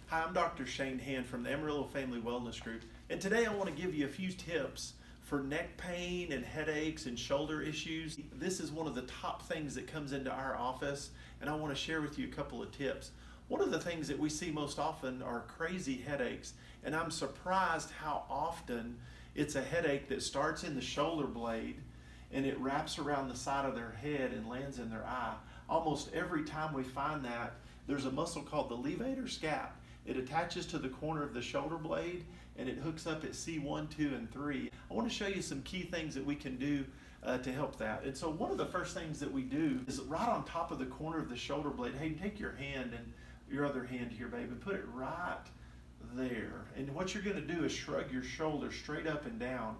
Hi, I'm Dr. Shane Hand from the Amarillo Family Wellness Group, and today I want to give you a few tips for neck pain and headaches and shoulder issues. This is one of the top things that comes into our office, and I want to share with you a couple of tips. One of the things that we see most often are crazy headaches, and I'm surprised how often it's a headache that starts in the shoulder blade and it wraps around the side of their head and lands in their eye. Almost every time we find that, there's a muscle called the levator scap. It attaches to the corner of the shoulder blade and it hooks up at C1, 2, and 3. I want to show you some key things that we can do to help that. And so one of the first things that we do is right on top of the corner of the shoulder blade. Hey, take your hand and your other hand here, baby, put it right there. And what you're going to do is shrug your shoulder straight up and down.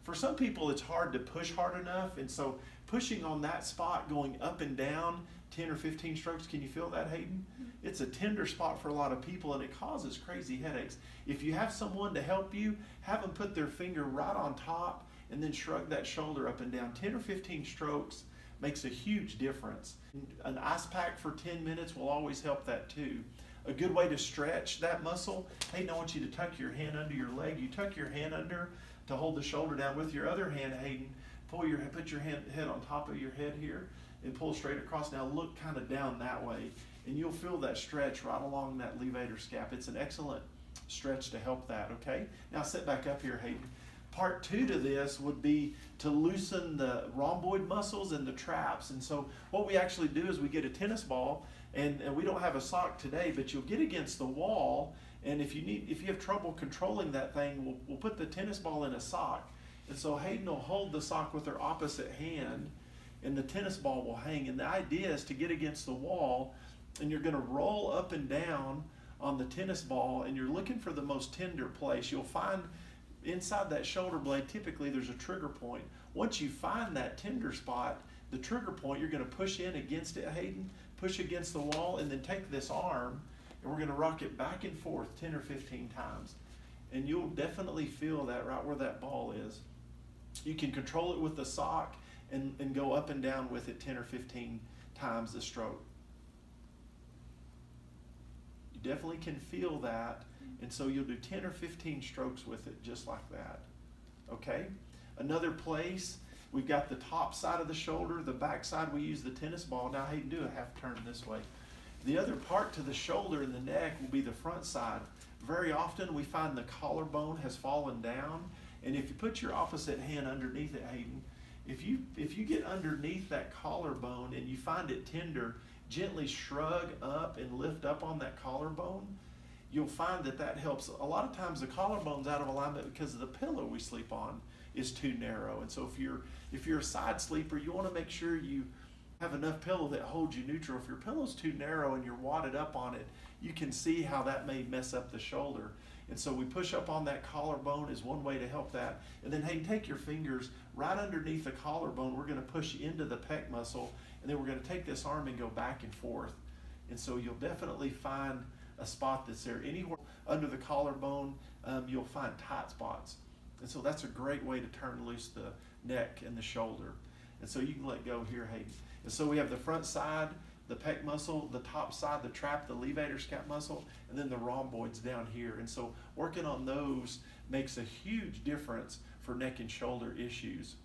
For some people, it's hard to push hard enough, and so pushing on that spot, going up and down 10 or 15 strokes, can you feel that, Hayden? It's a tender spot for a lot of people, and it causes crazy headaches. If you have someone to help you, have them put their finger right on top and then shrug that shoulder up and down. 10 or 15 strokes makes a huge difference. An ice pack for 10 minutes will always help that too. A good way to stretch that muscle, Hayden, I want you to tuck your hand under your leg. You tuck your hand under to hold the shoulder down. With your other hand, Hayden, put your head on top of your head here and pull straight across. Now look kind of down that way, and you'll feel that stretch right along that levator scap. It's an excellent stretch to help that, okay? Now sit back up here, Hayden. Part 2 to this would be to loosen the rhomboid muscles and the traps. And so what we actually do is we get a tennis ball, and we don't have a sock today, but you'll get against the wall, and if you have trouble controlling that thing, we'll put the tennis ball in a sock. And so Hayden will hold the sock with her opposite hand, and the tennis ball will hang. And the idea is to get against the wall, and you're going to roll up and down on the tennis ball, and you're looking for the most tender place. You'll find inside that shoulder blade, typically there's a trigger point. Once you find that tender spot, the trigger point, you're going to push in against it, Hayden, push against the wall, and then take this arm, and we're going to rock it back and forth 10 or 15 times. And you'll definitely feel that right where that ball is. You can control it with the sock and go up and down with it 10 or 15 times the stroke. You definitely can feel that, and so you'll do 10 or 15 strokes with it just like that. Okay? Another place, we've got the top side of the shoulder, the back side we use the tennis ball. Now Hayden, do a half turn this way. The other part to the shoulder and the neck will be the front side. Very often we find the collarbone has fallen down, and if you put your opposite hand underneath it, Hayden, if you get underneath that collarbone and you find it tender, gently shrug up and lift up on that collarbone. You'll find that helps. A lot of times the collarbone's out of alignment because the pillow we sleep on is too narrow. And so if you're a side sleeper, you want to make sure you have enough pillow that holds you neutral. If your pillow's too narrow and you're wadded up on it, you can see how that may mess up the shoulder. And so we push up on that collarbone is one way to help that. And then, hey, take your fingers right underneath the collarbone. We're going to push into the pec muscle, and then we're going to take this arm and go back and forth. And so you'll definitely find a spot that's there. Anywhere under the collarbone, you'll find tight spots. And so that's a great way to turn loose the neck and the shoulder. And so you can let go here, Hayden. And so we have the front side, the pec muscle, the top side, the trap, the levator scap muscle, and then the rhomboids down here. And so working on those makes a huge difference for neck and shoulder issues.